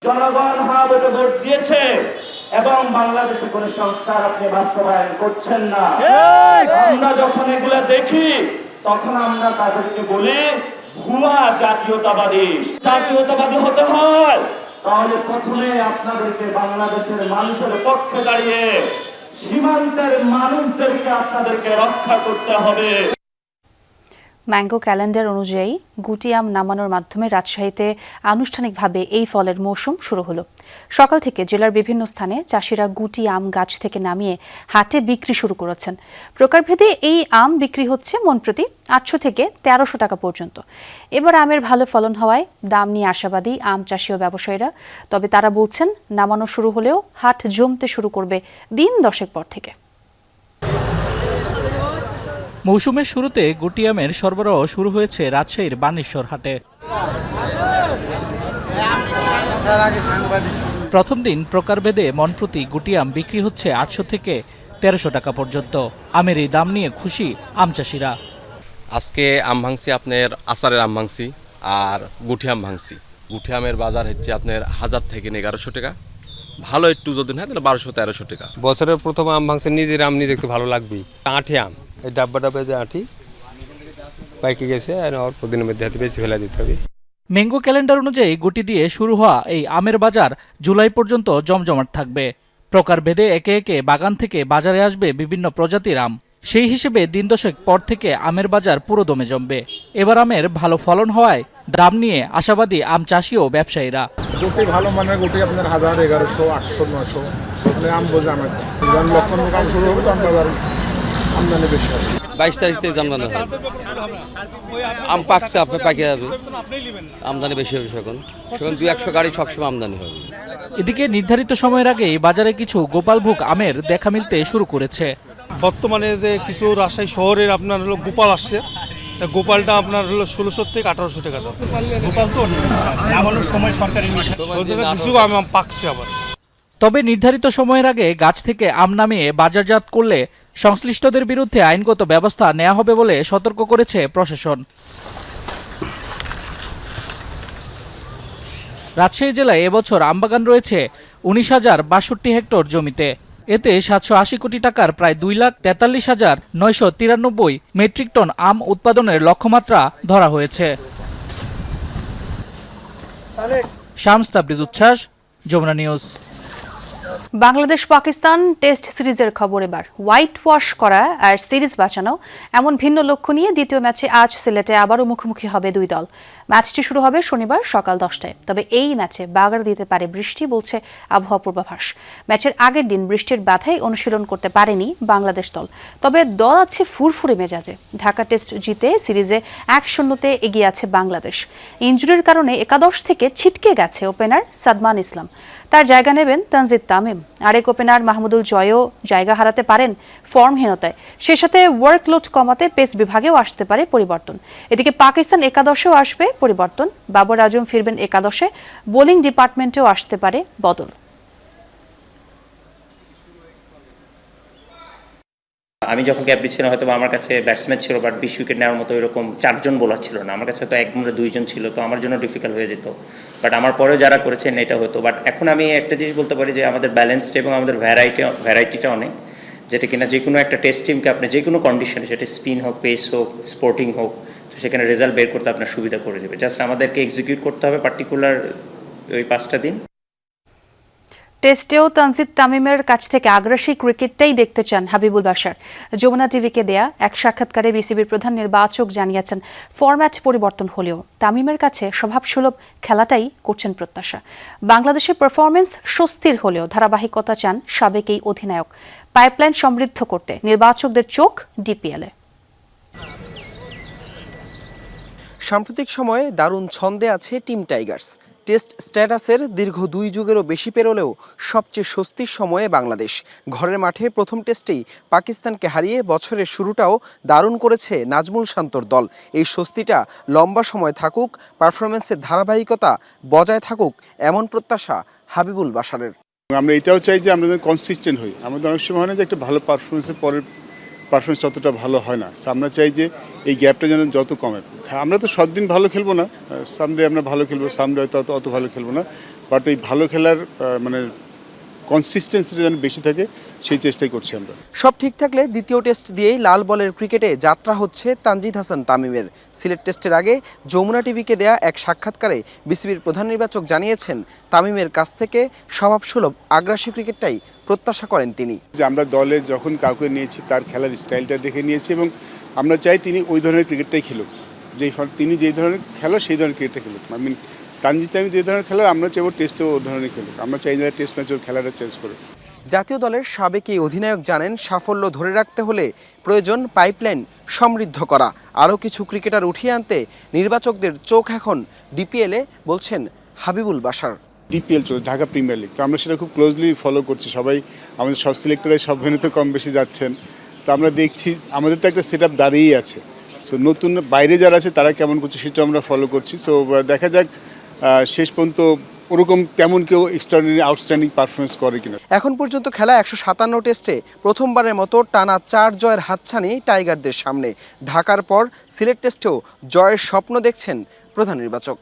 জনগণ হ্যাঁ বলে ভোট দিয়েছে এবং বাংলাদেশে কোনো সংস্কার আপনি বাস্তবায়ন করছেন না। আমরা যখন এগুলো দেখি তখন আমরা তাদেরকে বলি ভুয়া জাতীয়তাবাদী। জাতীয়তাবাদী হতে হয় তাহলে প্রথমে আপনাদেরকে বাংলাদেশের মানুষের পক্ষে দাঁড়িয়ে সীমান্তের মানুষদেরকে আপনাদেরকে রক্ষা করতে হবে। ম্যাঙ্গো ক্যালেন্ডার অনুযায়ী গুটি আম নামানোর মাধ্যমে রাজশাহীতে আনুষ্ঠানিকভাবে এই ফলের মৌসুম শুরু হলো। সকাল থেকে জেলার বিভিন্ন স্থানে চাষিরা গুটি আম গাছ থেকে নামিয়ে হাটে বিক্রি শুরু করেছেন। প্রকারভেদে এই আম বিক্রি হচ্ছে মন প্রতি 800 থেকে 1300 টাকা পর্যন্ত। এবার আমের ভালো ফলন হওয়ায় দাম নিয়ে আশাবাদী আম চাষি ও ব্যবসায়ীরা। তবে তারা বলছেন, নামানো শুরু হলেও হাট জমতে শুরু করবে দিন 10 পর থেকে। মৌসুমের শুরুতে গুটি আমের সরবরাহ শুরু হয়েছে রাজশাহীর বানেশ্বর হাটে। প্রথম দিন প্রকারভেদে মনপ্রতি গুটি আম বিক্রি হচ্ছে 800 থেকে 1300 টাকা পর্যন্ত। আমের এই দাম নিয়ে খুশি আম চাষিরা। আজকে আম ভাঙছি আপনার আচারের আম ভাঙছি আর গুটি আম ভাঙছি। গুটি আমের বাজার হচ্ছে আপনার 1000 থেকে 1100 টাকা, ভালো একটু যদি হয় তাহলে 1200-1300 টাকা। বছরের প্রথম আম ভাঙছে, নিজের আম নিজে একটু ভালো লাগবে। আঁঠি আম, এই ডাব্বা যে আঁঠি পাইকে গেছে আর অল্প দিনের মধ্যে হাতে বেশি ফেলা দিতে হবে। ম্যাঙ্গো ক্যালেন্ডার অনুযায়ী গুটি দিয়ে শুরু হওয়া এই আমের বাজার জুলাই পর্যন্ত জমজমাট থাকবে। প্রকারভেদে একে একে বাগান থেকে বাজারে আসবে বিভিন্ন প্রজাতির আম। সেই হিসেবে দিন দশেক পর থেকে আমের বাজার পুরো দমে জমবে। এবার আমের ভালো ফলন হওয়ায় দাম নিয়ে আশাবাদী আম চাষি ও ব্যবসায়ীরা। গুটি ভালো মানের গুটি আপনার 1000, 1100, 800, 900 মানে আম বোঝা আমার যখন লক্ষণ কাম শুরু হবে তখন বাজার আমদানি বেশি হবে। 22 তারিখ থেকে আমদানি হবে। আম পাকছে, আপনার পাকে যাবে, আমদানি বেশি হবে। এখন 200-100 গাড়ি সবসময় আমদানি হবে। এদিকে নির্ধারিত সময়ের আগেই বাজারে কিছু গোপালভোগ আমের দেখা মিলতে শুরু করেছে। বর্তমানে যে কিছু রাজশাহী শহরের আপনার হলো গোপাল আসছে, তা গোপালটা আপনার হলো 1600 থেকে 1800 টাকা দাম। গোপাল তো নামানোর সময় সরকারি কিছু আম পাকছে আবার। তবে নির্ধারিত সময়ের আগে গাছ থেকে আম নামিয়ে বাজারজাত করলে সংশ্লিষ্টদের বিরুদ্ধে আইনগত ব্যবস্থা নেওয়া হবে বলে সতর্ক করেছে প্রশাসন। রাজশাহী জেলায় এবছর আমবাগান রয়েছে 19,062 হেক্টর জমিতে। এতে 780 কোটি টাকার প্রায় 2,43,993 মেট্রিক টন আম উৎপাদনের লক্ষ্যমাত্রা ধরা হয়েছে। শামস তাবরিজ উচ্ছ্বাস, যমুনা নিউজ। বাংলাদেশ পাকিস্তান টেস্ট সিরিজের খবর এবার। হোয়াইট ওয়াশ করা আর সিরিজ বাঁচানো এমন ভিন্ন লক্ষ্য নিয়ে দ্বিতীয় ম্যাচে আজ সিলেটে আবারও মুখোমুখি হবে দুই দল। ম্যাচটি শুরু হবে শনিবার সকাল 10টায়। তবে এই ম্যাচে বাগড়া দিতে পারে বৃষ্টি বলছে আবহাওয়া পূর্বাভাস। ম্যাচের আগের দিন বৃষ্টির বাধায় অনুশীলন করতে পারেনি বাংলাদেশ দল। তবে দল আছে ফুরফুরে মেজাজে। ঢাকা টেস্ট জিতে সিরিজে 1-0 এগিয়ে আছে বাংলাদেশ। ইনজুরির কারণে একাদশ থেকে ছিটকে গেছে ওপেনার সাদমান ইসলাম। তার জায়গা নেবেন তানজিদ তামিম। আরেক ওপেনার মাহমুদুল জয়ও জায়গা হারাতে পারেন ফর্মহীনতায়। সেই সাথে ওয়ার্কলোড কমাতে পেস বিভাগেও আসতে পারে পরিবর্তন। এদিকে পাকিস্তান একাদশেও আসবে পরিবর্তন। বাবর আজম ফিরবেন একাদশে। বোলিং ডিপার্টমেন্টেও আসতে পারে বদল। আমি যখন গ্যাপ দিচ্ছিলাম হয়তো আমার কাছে ব্যাটসম্যান ছিল, বাট 20 উইকেট নেওয়ার মতো এরকম 4 জন বোলার ছিল না। আমার কাছে হয়তো 1 2 জন ছিল, তো আমার জন্য ডিফিকাল্ট হয়ে যেত। বাট আমার পরেও যারা করেছেন এটা হতো। বাট এখন আমি একটা জিনিস বলতে পারি যে আমাদের ব্যালেন্সড এবং আমাদের ভ্যারাইটিটা অনেক, যেটা কিনা যে কোনো একটা টেস্ট টিমকে আপনি যে কোনো কন্ডিশনে, সেটা স্পিন হোক, পেস হোক, স্পোর্টিং হোক, তো সেখানে রেজাল্ট বের করতে আপনার সুবিধা করে দেবে। জাস্ট আমাদেরকে এক্সিকিউট করতে হবে পার্টিকুলার ওই 5টা দিন। টেস্টেও তানজিদ তামিমের কাছ থেকে আগ্রাসী ক্রিকেটটাই দেখতে চান হাবিবুল বাশার। যমুনা টিভিকে দেয়া এক সাক্ষাৎকারে বিসিবির প্রধান নির্বাচক জানিয়েছেন ফরম্যাট পরিবর্তন হলেও তামিমের কাছে স্বভাবসুলভ খেলাটাই করছেন প্রত্যাশা। বাংলাদেশের পারফরমেন্স স্বস্তির হলেও ধারাবাহিকতা চান সাবেক এই অধিনায়ক। পাইপলাইন সমৃদ্ধ করতে নির্বাচকদের চোখ ডিপিএলে। সাম্প্রতিক সময়ে দারুণ ছন্দে আছে টিম টাইগার্স। টেস্ট স্ট্যাটাসের দীর্ঘ 2 যুগেরও বেশি পেরোলেও সবচেয়ে স্বস্তির সময়ে বাংলাদেশ। ঘরের মাঠে প্রথম টেস্টেই পাকিস্তানকে হারিয়ে বছরের শুরুটাও দারুণ করেছে নাজমুল শান্তর দল। এই স্বস্তিটা লম্বা সময় থাকুক, পারফরমেন্সের ধারাবাহিকতা বজায় থাকুক, এমন প্রত্যাশা হাবিবুল বাশারের। আমরা এটাও চাই যে আমরা যেন কনসিস্টেন্ট হই। আমাদের অনেক সময় হয় না যে একটা ভালো পারফরমেন্সের পরের পারফরমেন্স ততটা ভালো হয় না। আমরা চাই যে এই গ্যাপটা যেন যত কমে। আমরা তো সব দিন ভালো খেলবো না, সামডে আমরা ভালো খেলবো, সামডে হয়তো অত ভালো খেলবো না, বাট এই ভালো খেলার মানে কনসিস্টেন্সিটা যেন বেশি থাকে সেই চেষ্টাই করছি আমরা। সব ঠিক থাকলে দ্বিতীয় টেস্ট দিয়েই লাল বলের ক্রিকেটে যাত্রা হচ্ছে তানজিদ হাসান তামিমের। সিলেট টেস্টের আগে যমুনা টিভিকে দেয়া এক সাক্ষাৎকারে বিসিবির প্রধান নির্বাচক জানিয়েছেন তামিমের কাছ থেকে স্বভাবসুলভ আগ্রাসী ক্রিকেটটাই প্রত্যাশা করেন তিনি। যে আমরা দলে যখন কাউকে নিয়েছি তার খেলার স্টাইলটা দেখে নিয়েছি এবং আমরা চাই তিনি ওই ধরনের ক্রিকেটটাই খেলুক, তিনি যেই ধরনের খেলো সেই ধরনের ক্রিকেটটা খেলুক। তানজিদ তামিম যে ধরনের খেলার আমরা চাইব টেস্টেও ও ধরনের খেলুক। আমরা চাই যে টেস্ট ম্যাচের খেলাটা চেঞ্জ করে। জাতীয় দলের সাবেক এই অধিনায়ক জানেন সাফল্য ধরে রাখতে হলে প্রয়োজন পাইপলাইন সমৃদ্ধ করা। আরও কিছু ক্রিকেটার উঠিয়ে আনতে নির্বাচকদের চোখ এখন ডিপিএলে, বলছেন হাবিবুল বাশার। ডিপিএল চলছে, ঢাকা প্রিমিয়ার লিগ, তো আমরা সেটা খুব ক্লোজলি ফলো করছি। সবাই আমাদের সব সিলেক্টররা সব ভেন্যুতে কম বেশি যাচ্ছেন, তো আমরা দেখছি আমাদের তো একটা সেট আপ দাঁড়িয়েই আছে। সো নতুন বাইরে যারা আছে তারা কেমন করছে সেটা আমরা ফলো করছি। সো দেখা যাক শেষ পর্যন্ত ওরকম তেমন কেউ এক্সট্রাঅর্ডিনারি আউটস্ট্যান্ডিং পারফরমেন্স করে কিনা। এখন পর্যন্ত খেলা 157 টেস্টে প্রথমবারের মতো টানা 4 জয়ের হাতছানি টাইগারদের সামনে। ঢাকার পর সিলেট টেস্টেও জয়ের স্বপ্ন দেখছেন প্রধান নির্বাচক।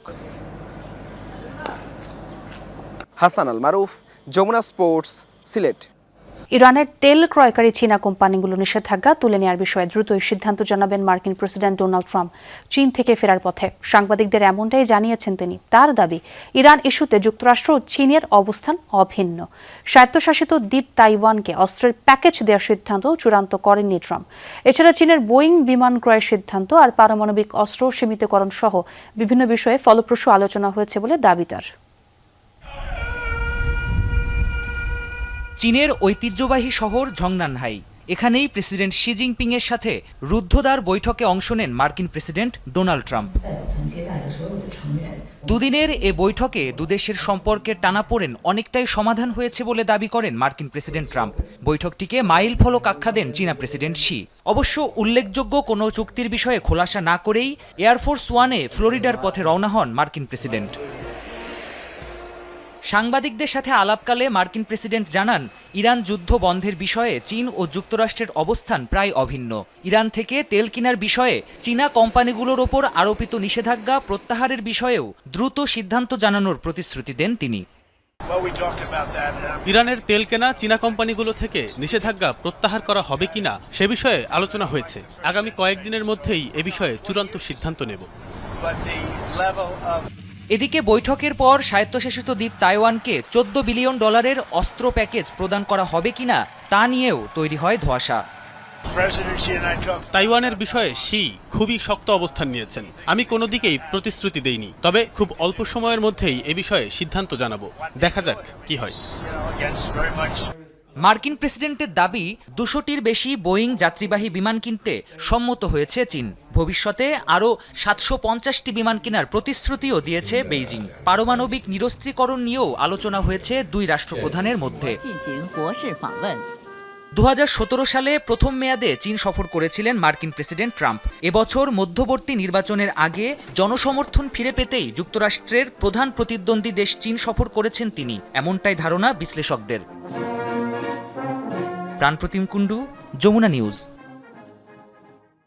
হাসান আল মারুফ, যমুনা স্পোর্টস, সিলেট। ইরানের তেল ক্রয়কারী চীনা কোম্পানিগুলো নিষেধাজ্ঞা তুলে নেওয়ার বিষয়ে দ্রুতই সিদ্ধান্ত জানাবেন মার্কিন প্রেসিডেন্ট ডোনাল্ড ট্রাম্প চীন থেকে ফেরার পথে। সাংবাদিকদের এমনটাই জানিয়েছেন তিনি। তার দাবি, ইরান ইস্যুতে যুক্তরাষ্ট্র ও চীনের অবস্থান অভিন্ন। স্বায়ত্তশাসিত দ্বীপ তাইওয়ানকে অস্ত্রের প্যাকেজ দেওয়ার সিদ্ধান্ত চূড়ান্ত করেননি ট্রাম্প। এছাড়া চীনের বোয়িং বিমান ক্রয়ের সিদ্ধান্ত আর পারমাণবিক অস্ত্র সীমিতকরণ সহ বিভিন্ন বিষয়ে ফলপ্রসূ আলোচনা হয়েছে বলে দাবি তার। চীনের ঐতিহ্যবাহী শহর ঝংনানহাই, এখানেই প্রেসিডেন্ট শি জিনপিং এর সাথে রুদ্ধদ্বার বৈঠকে অংশ নেন মার্কিন প্রেসিডেন্ট ডোনাল্ড ট্রাম্প। দুদিনের এ বৈঠকে দুদেশের সম্পর্কের টানাপোড়েন অনেকটাই সমাধান হয়েছে বলে দাবি করেন মার্কিন প্রেসিডেন্ট ট্রাম্প। বৈঠকটিকে মাইল ফলক আখ্যা দেন চীনা প্রেসিডেন্ট শি। অবশ্য উল্লেখযোগ্য কোনো চুক্তির বিষয়ে খোলাসা না করেই এয়ারফোর্স ওয়ানে ফ্লোরিডার পথে রওনা হন মার্কিন প্রেসিডেন্ট। সাংবাদিকদের সাথে আলাপকালে মার্কিন প্রেসিডেন্ট জানান, ইরান যুদ্ধ বন্ধের বিষয়ে চীন ও যুক্তরাষ্ট্রের অবস্থান প্রায় অভিন্ন। ইরান থেকে তেল কেনার বিষয়ে চীনা কোম্পানিগুলোর ওপর আরোপিত নিষেধাজ্ঞা প্রত্যাহারের বিষয়েও দ্রুত সিদ্ধান্ত জানানোর প্রতিশ্রুতি দেন তিনি। ইরানের তেল কেনা চীনা কোম্পানিগুলো থেকে নিষেধাজ্ঞা প্রত্যাহার করা হবে কিনা সে বিষয়ে আলোচনা হয়েছে। আগামী কয়েকদিনের মধ্যেই এ বিষয়ে চূড়ান্ত সিদ্ধান্ত নেব। এদিকে বৈঠকের পর স্বায়ত্তশাসিত দ্বীপ তাইওয়ানকে $14 বিলিয়ন অস্ত্র প্যাকেজ প্রদান করা হবে কিনা তা নিয়েও তৈরি হয় ধোঁয়াশা। তাইওয়ানের বিষয়ে শি খুবই শক্ত অবস্থান নিয়েছেন। আমি কোনো দিকেই প্রতিশ্রুতি দেইনি, তবে খুব অল্প সময়ের মধ্যেই এ বিষয়ে সিদ্ধান্ত জানাবো। দেখা যাক কি হয়। মার্কিন প্রেসিডেন্টের দাবি, 200টির বেশি বোয়িং যাত্রীবাহী বিমান কিনতে সম্মত হয়েছে চীন। ভবিষ্যতে আরও 750টি বিমান কেনার প্রতিশ্রুতিও দিয়েছে বেইজিং। পারমাণবিক নিরস্ত্রীকরণ নিয়েও আলোচনা হয়েছে দুই রাষ্ট্রপ্রধানের মধ্যে। 2017 সালে প্রথম মেয়াদে চীন সফর করেছিলেন মার্কিন প্রেসিডেন্ট ট্রাম্প। এবছর মধ্যবর্তী নির্বাচনের আগে জনসমর্থন ফিরে পেতেই যুক্তরাষ্ট্রের প্রধান প্রতিদ্বন্দ্বী দেশ চীন সফর করেছেন তিনি, এমনটাই ধারণা বিশ্লেষকদের। প্রাণপ্রতিম কুণ্ডু, যমুনা নিউজ।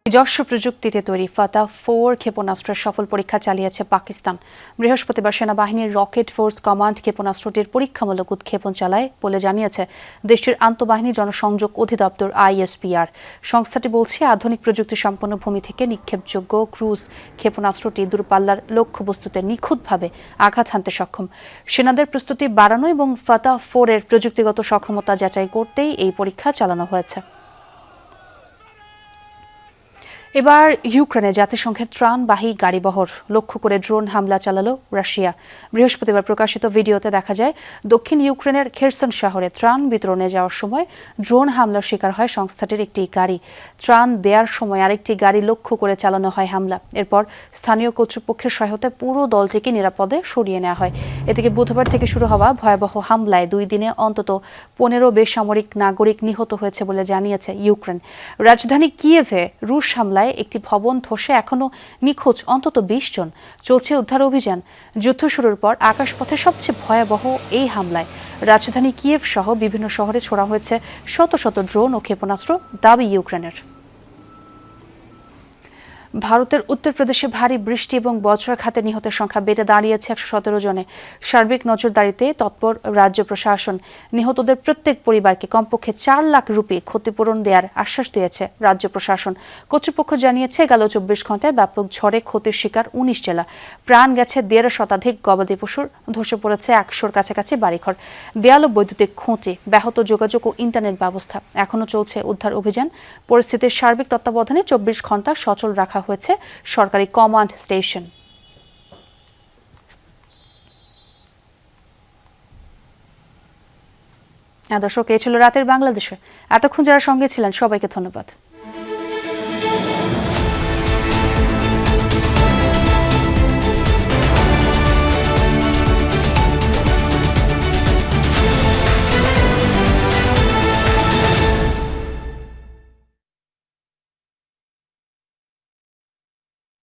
নিজস্ব প্রযুক্তিতে তৈরি ফাতাহ 4 ক্ষেপণাস্ত্রের সফল পরীক্ষা চালিয়েছে পাকিস্তান। বৃহস্পতিবার সেনাবাহিনীর রকেট ফোর্স কমান্ড ক্ষেপণাস্ত্রটির পরীক্ষামূলক উৎক্ষেপণ চালায় বলে জানিয়েছে দেশটির আন্তঃবাহিনী জনসংযোগ অধিদপ্তর ISPR। সংস্থাটি বলছে, আধুনিক প্রযুক্তি সম্পন্ন ভূমি থেকে নিক্ষেপযোগ্য ক্রুজ ক্ষেপণাস্ত্রটি দূরপাল্লার লক্ষ্যবস্তুতে নিখুঁতভাবে আঘাত হানতে সক্ষম। সেনাদের প্রস্তুতি বাড়ানো এবং ফাতাহ 4 এর প্রযুক্তিগত সক্ষমতা যাচাই করতেই এই পরীক্ষা চালানো হয়েছে। এবার ইউক্রেনে জাতিসংঘের ত্রাণবাহী গাড়িবহর লক্ষ্য করে ড্রোন হামলা চালালো রাশিয়া। বৃহস্পতিবার প্রকাশিত ভিডিওতে দেখা যায়, দক্ষিণ ইউক্রেনের খেরসন শহরে ত্রাণ বিতরণে যাওয়ার সময় ড্রোন হামলার শিকার হয় সংস্থাটির একটি গাড়ি। ত্রাণ দেওয়ার সময় আরেকটি গাড়ি লক্ষ্য করে চালানো হয় হামলা। এরপর স্থানীয় কর্তৃপক্ষের সহায়তায় পুরো দলটিকে নিরাপদে সরিয়ে নেওয়া হয়। এদিকে বুধবার থেকে শুরু হওয়া ভয়াবহ হামলায় 2 দিনে অন্তত 15 বেসামরিক নাগরিক নিহত হয়েছে বলে জানিয়েছে ইউক্রেন। রাজধানী কিয়েভে রুশ হামলায় একটি ভবন ধসে এখনো নিখোঁজ অন্তত 20 জন। চলছে উদ্ধার অভিযান। যুদ্ধ শুরুর পর আকাশপথে সবচেয়ে ভয়াবহ এই হামলায় রাজধানী কিয়েভ সহ বিভিন্ন শহরে ছোড়া হয়েছে শত শত ড্রোন ও ক্ষেপণাস্ত্র, দাবি ইউক্রেনের। ভারতের উত্তরপ্রদেশে ভারী বৃষ্টি এবং বজ্রাঘাতে নিহতের সংখ্যা বেড়ে দাঁড়িয়েছে 117 জনে। সার্বিক নজরদারিতে তৎপর রাজ্য প্রশাসন। নিহতদের প্রত্যেক পরিবারকে কমপক্ষে 4 লাখ রুপি ক্ষতিপূরণ দেওয়ার আশ্বাস দিয়েছে রাজ্য প্রশাসন। কর্তৃপক্ষ জানিয়েছে, গেল 24 ঘন্টায় ব্যাপক ঝড়ে ক্ষতির শিকার 19 জেলা। প্রাণ গেছে 1.5 শতাধিক গবাদি পশুর, ধসে পড়েছে 100-র কাছাকাছি বাড়িঘর। দেয়াল ও বৈদ্যুতিক খুঁটি, ব্যাহত যোগাযোগ ও ইন্টারনেট ব্যবস্থা। এখনও চলছে উদ্ধার অভিযান। পরিস্থিতির সার্বিক তত্ত্বাবধানে 24 ঘন্টা সচল রাখা হয়েছে সরকারি কমান্ড স্টেশন। দর্শক, এই ছিল রাতের বাংলাদেশে। এতক্ষণ যারা সঙ্গে ছিলেন সবাইকে ধন্যবাদ।